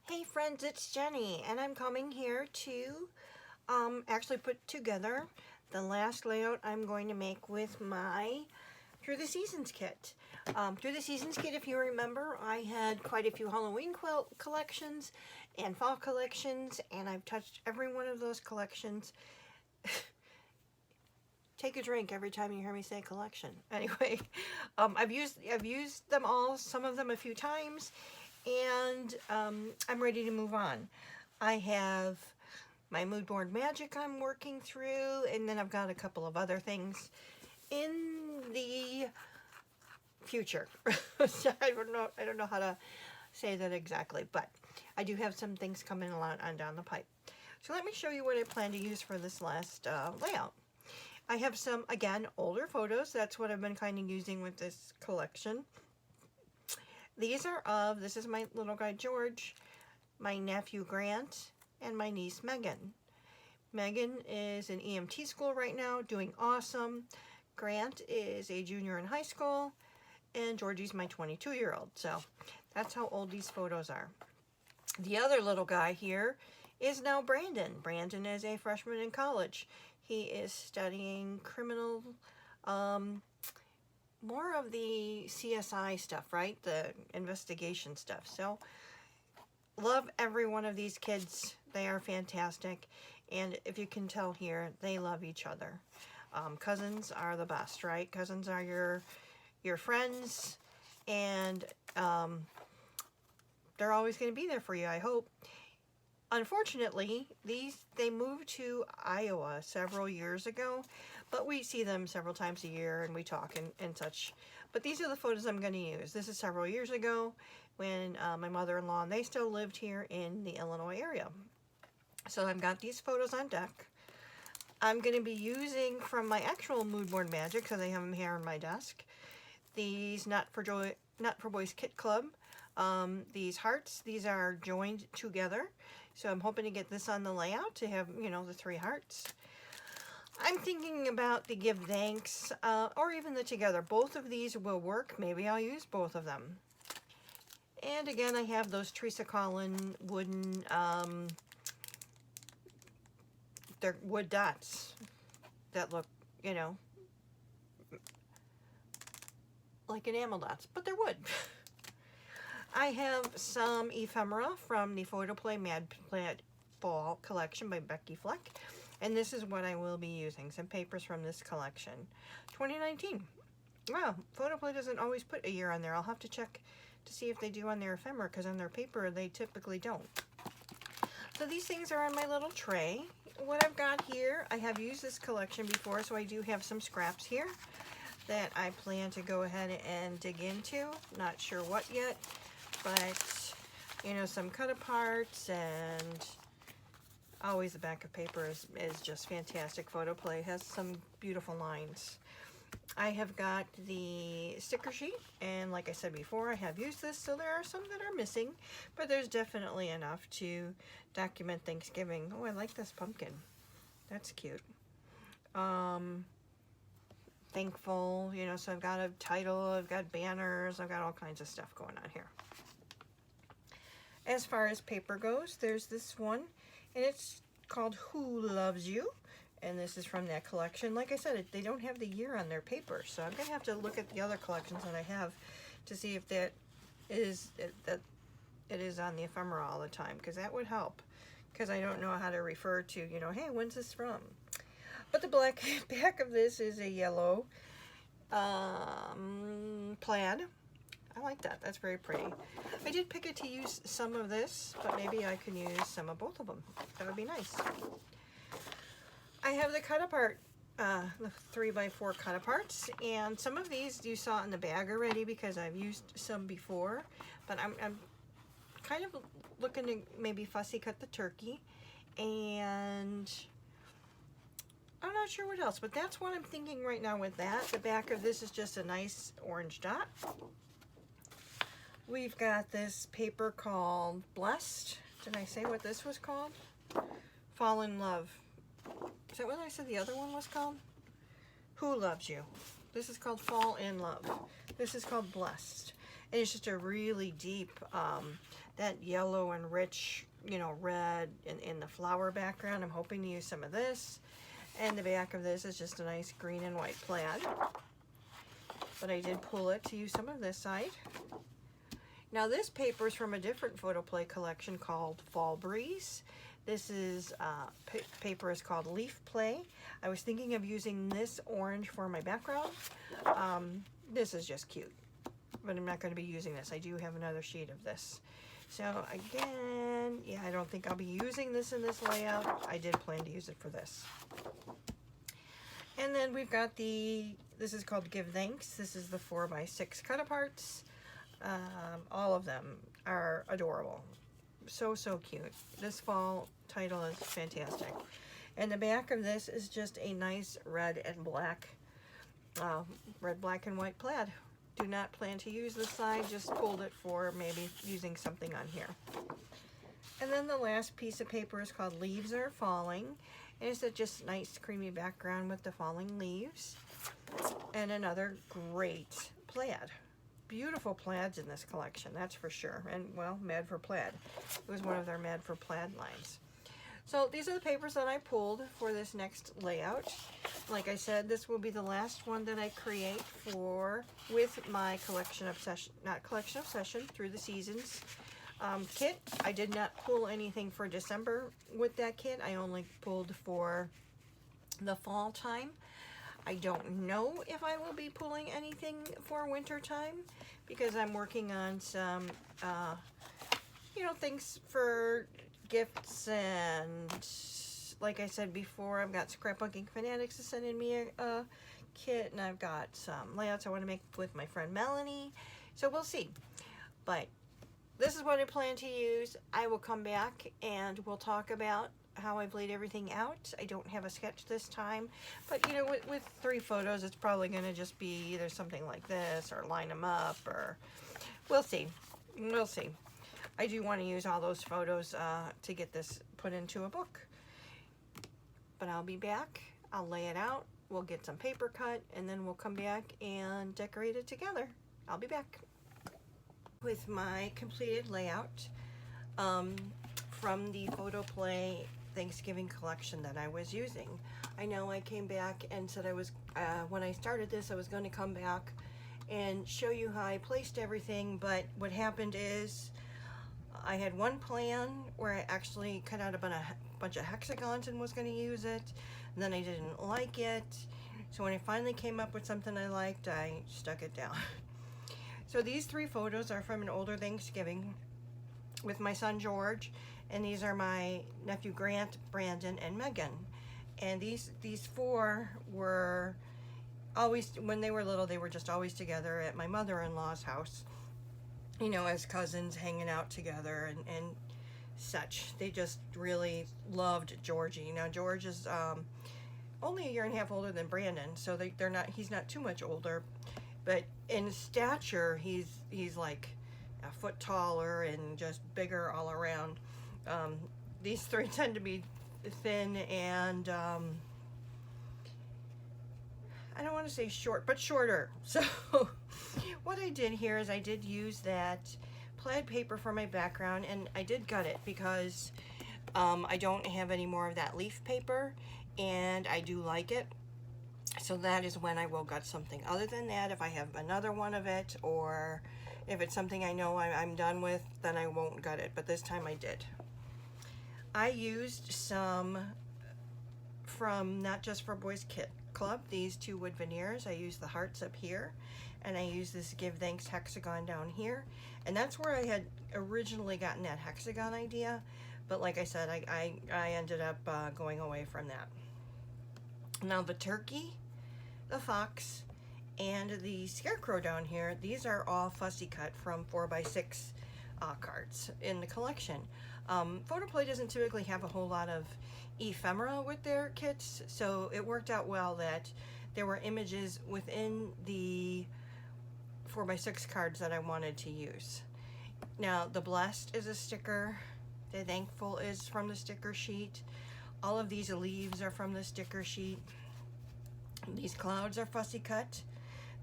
Hey friends, it's Jenny, and I'm coming here to actually put together the last layout I'm going to make with my Through the Seasons kit. Through the Seasons kit, if you remember, I had quite a few Halloween quilt collections and fall collections, and I've touched every one of those collections. Take a drink every time you hear me say collection. Anyway, I've used them all, some of them a few times, and I'm ready to move on. I have my mood board magic I'm working through, and then I've got a couple of other things in the future. So I don't know how to say that exactly, but I do have some things coming along on down the pipe. So let me show you what I plan to use for this last layout. I have some, again, older photos. That's what I've been kind of using with this collection. These are of, this is my little guy George, my nephew Grant, and my niece Megan. Megan is in EMT school right now, doing awesome. Grant is a junior in high school, and Georgie's my 22-year-old. So that's how old these photos are. The other little guy here is now Brandon. Brandon is a freshman in college. He is studying criminal, more of the CSI stuff, right? The investigation stuff. So love every one of these kids. They are fantastic. And if you can tell here, they love each other. Cousins are the best, right? Cousins are your friends, and they're always going to be there for you, I hope. Unfortunately, they moved to Iowa several years ago, but we see them several times a year and we talk and such. But these are the photos I'm going to use. This is several years ago when my mother-in-law and they still lived here in the Illinois area. So I've got these photos on deck. I'm going to be using from my actual mood board magic, because I have them here on my desk, these Not for Boys Kit Club. These hearts, these are joined together. So I'm hoping to get this on the layout to have, you know, the 3 hearts. I'm thinking about the Give Thanks, or even the Together. Both of these will work. Maybe I'll use both of them. And again, I have those Teresa Collin wooden, they're wood dots that look, you know, like enamel dots, but they're wood. I have some ephemera from the Photoplay Mad Plant Fall collection by Becky Fleck, and this is what I will be using, some papers from this collection. 2019. Wow, Photoplay doesn't always put a year on there. I'll have to check to see if they do on their ephemera, because on their paper they typically don't. So these things are on my little tray. What I've got here, I have used this collection before, so I do have some scraps here that I plan to go ahead and dig into. Not sure what yet, but you know, some cut aparts, and always the back of paper is just fantastic. Photoplay has some beautiful lines. I have got the sticker sheet, and like I said before, I have used this, so there are some that are missing, but there's definitely enough to document Thanksgiving. Oh, I like this pumpkin. That's cute. Thankful, you know, so I've got a title, I've got banners, I've got all kinds of stuff going on here. As far as paper goes, there's this one, and it's called Who Loves You? And this is from that collection. Like I said, they don't have the year on their paper, so I'm going to have to look at the other collections that I have to see if that is that it is on the ephemera all the time, because that would help, because I don't know how to refer to, you know, hey, when's this from? But the black back of this is a yellow plaid. I like that. That's very pretty. I did pick it to use some of this, but maybe I can use some of both of them. That would be nice. I have the cut apart, the 3x4 cut aparts, and some of these you saw in the bag already because I've used some before, but I'm kind of looking to maybe fussy cut the turkey, and I'm not sure what else, but that's what I'm thinking right now with that. The back of this is just a nice orange dot. We've got this paper called Blessed. Did I say what this was called? Fall in Love. Is that what I said the other one was called? Who Loves You? This is called Fall in Love. This is called Blessed. And it's just a really deep, that yellow and rich, red in the flower background. I'm hoping to use some of this. And the back of this is just a nice green and white plaid. But I did pull it to use some of this side. Now this paper is from a different Photoplay collection called Fall Breeze. This is, paper is called Leaf Play. I was thinking of using this orange for my background. This is just cute, but I'm not going to be using this. I do have another sheet of this. So again, yeah, I don't think I'll be using this in this layout. I did plan to use it for this. And then we've got this is called Give Thanks. This is the 4x6 cut-aparts. All of them are adorable. So cute. This fall title is fantastic. And the back of this is just a nice red, black and white plaid. Do not plan to use this side, just pulled it for maybe using something on here. And then the last piece of paper is called Leaves Are Falling. And it's a just nice creamy background with the falling leaves. And another great plaid. Beautiful plaids in this collection, that's for sure. And well, Mad for Plaid. It was one of their Mad for Plaid lines. So these are the papers that I pulled for this next layout. Like I said, this will be the last one that I create with my Collection Obsession, not Collection Obsession, Through the Seasons kit. I did not pull anything for December with that kit. I only pulled for the fall time. I don't know if I will be pulling anything for winter time because I'm working on some, things for gifts, and like I said before, I've got Scrapbooking Fanatics sending me a kit, and I've got some layouts I want to make with my friend Melanie, so we'll see. But this is what I plan to use. I will come back and we'll talk about how I've laid everything out. I don't have a sketch this time, but with 3 photos, it's probably going to just be either something like this or line them up, or we'll see. I do want to use all those photos to get this put into a book. But I'll be back. I'll lay it out. We'll get some paper cut, and then we'll come back and decorate it together. I'll be back with my completed layout from the Photoplay Thanksgiving collection that I was using. I know I came back and said I was, when I started this, I was going to come back and show you how I placed everything, but what happened is I had one plan where I actually cut out a bunch of hexagons and was going to use it, and then I didn't like it, so when I finally came up with something I liked, I stuck it down. So these 3 photos are from an older Thanksgiving with my son George, and these are my nephew Grant, Brandon, and Megan. And these 4 were always, when they were little, they were just always together at my mother-in-law's house, as cousins hanging out together and such. They just really loved Georgie. Now George is only a year and a half older than Brandon, so he's not too much older, but in stature he's like a foot taller and just bigger all around. These 3 tend to be thin and I don't want to say short, but shorter. So what I did here is I did use that plaid paper for my background, and I did gut it because I don't have any more of that leaf paper, and I do like it. So that is when I will gut something. Other than that, if I have another one of it, or if it's something I know I'm done with, then I won't gut it, but this time I did. I used some from Not Just for Boys Kit Club, these 2 wood veneers. I used the hearts up here, and I used this Give Thanks hexagon down here, and that's where I had originally gotten that hexagon idea, but like I said, I ended up going away from that. Now the turkey, the fox, and the scarecrow down here, these are all fussy cut from 4x6 cards in the collection. Photoplay doesn't typically have a whole lot of ephemera with their kits, so it worked out well that there were images within the 4x6 cards that I wanted to use. Now the blessed is a sticker, the thankful is from the sticker sheet, all of these leaves are from the sticker sheet, these clouds are fussy cut,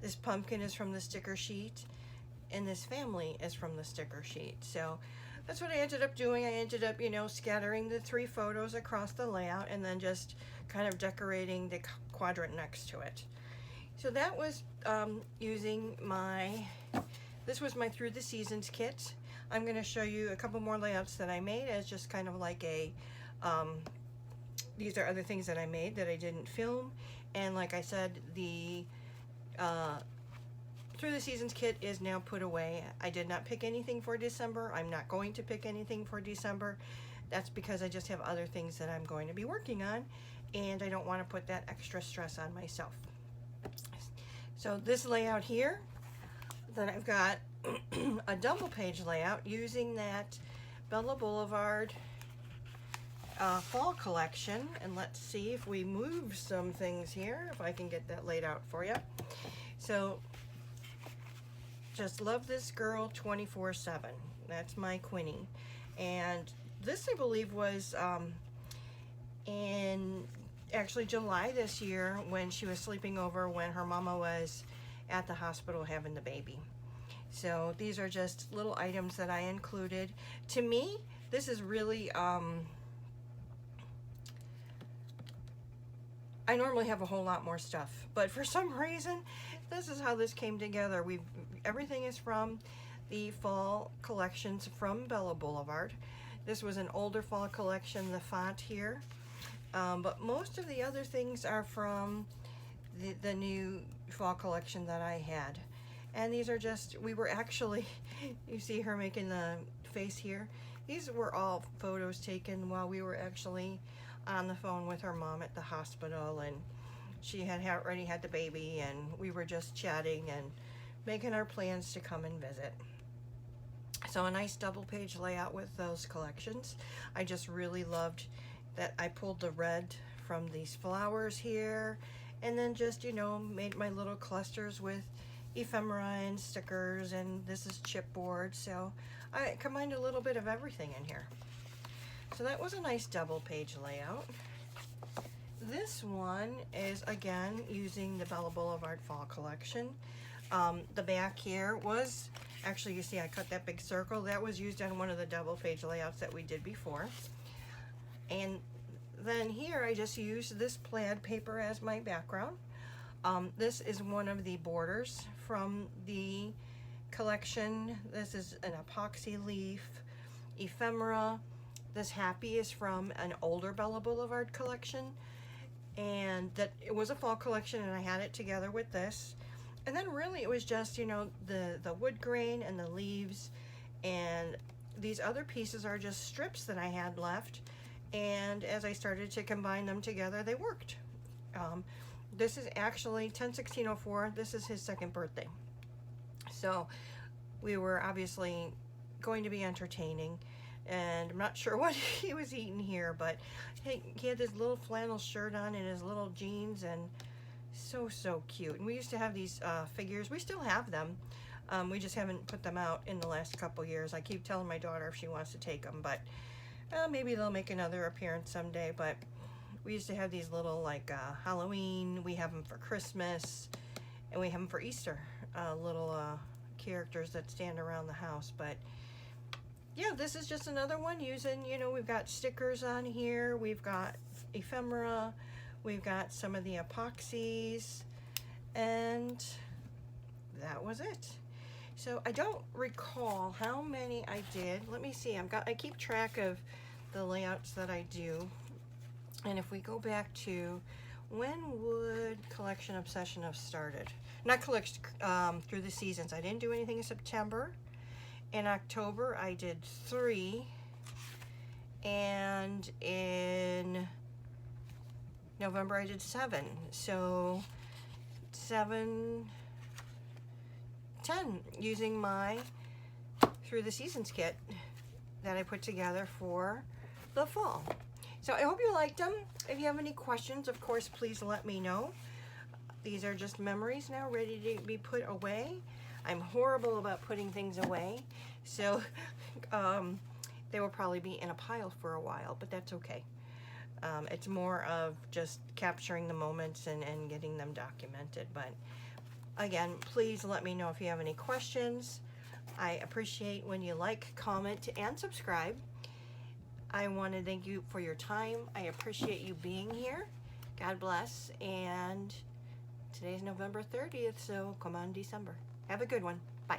this pumpkin is from the sticker sheet, in this family is from the sticker sheet. So that's what I ended up doing. I ended up, you know, scattering the 3 photos across the layout and then just kind of decorating the quadrant next to it. So that was using this was my Through the Seasons kit. I'm going to show you a couple more layouts that I made as just kind of like a, these are other things that I made that I didn't film. And like I said, the Through the Seasons kit is now put away. I did not pick anything for December. I'm not going to pick anything for December. That's because I just have other things that I'm going to be working on, and I don't want to put that extra stress on myself. So this layout here, then I've got a double page layout using that Bella Boulevard fall collection. And let's see if we move some things here, if I can get that laid out for you. So Just Love This Girl 24/7. That's my Quinny. And this, I believe, was in actually July this year when she was sleeping over when her mama was at the hospital having the baby. So these are just little items that I included. To me, this is really, I normally have a whole lot more stuff, but for some reason, this is how this came together. Everything is from the fall collections from Bella Boulevard. This was an older fall collection, the font here. But most of the other things are from the new fall collection that I had. And these are just, we were actually, you see her making the face here. These were all photos taken while we were actually on the phone with her mom at the hospital, and she had already had the baby, and we were just chatting and making our plans to come and visit. So a nice double page layout with those collections. I just really loved that I pulled the red from these flowers here, and then just, you know, made my little clusters with ephemera and stickers, and this is chipboard. So I combined a little bit of everything in here. So that was a nice double page layout. This one is again using the Bella Boulevard Fall Collection. The back here was, actually you see I cut that big circle. That was used on one of the double page layouts that we did before. And then here I just used this plaid paper as my background. This is one of the borders from the collection. This is an epoxy leaf, ephemera. This happy is from an older Bella Boulevard collection, and that it was a fall collection, and I had it together with this. And then really it was just, you know, the wood grain and the leaves, and these other pieces are just strips that I had left, and as I started to combine them together, they worked. This is actually 10/16/04. This is his 2nd birthday. So we were obviously going to be entertaining, and I'm not sure what he was eating here, but he had this little flannel shirt on and his little jeans, and so cute. And we used to have these figures. We still have them. We just haven't put them out in the last couple years. I keep telling my daughter if she wants to take them, but maybe they'll make another appearance someday. But we used to have these little, like, Halloween. We have them for Christmas, and we have them for Easter. Little characters that stand around the house. But yeah, this is just another one using, you know, we've got stickers on here, we've got ephemera, we've got some of the epoxies, and that was it. So I don't recall how many I did. Let me see. I keep track of the layouts that I do. And if we go back to, when would Collection Obsession have started? Not collection, Through the Seasons. I didn't do anything in September. In October I did 3, and in November I did 7. So 7, 10, using my Through the Seasons kit that I put together for the fall. So I hope you liked them. If you have any questions, of course, please let me know. These are just memories now, ready to be put away. I'm horrible about putting things away, so they will probably be in a pile for a while, but that's okay. It's more of just capturing the moments and getting them documented. But again, please let me know if you have any questions. I appreciate when you like, comment, and subscribe. I want to thank you for your time. I appreciate you being here. God bless. And today's November 30th, so come on December. Have a good one. Bye.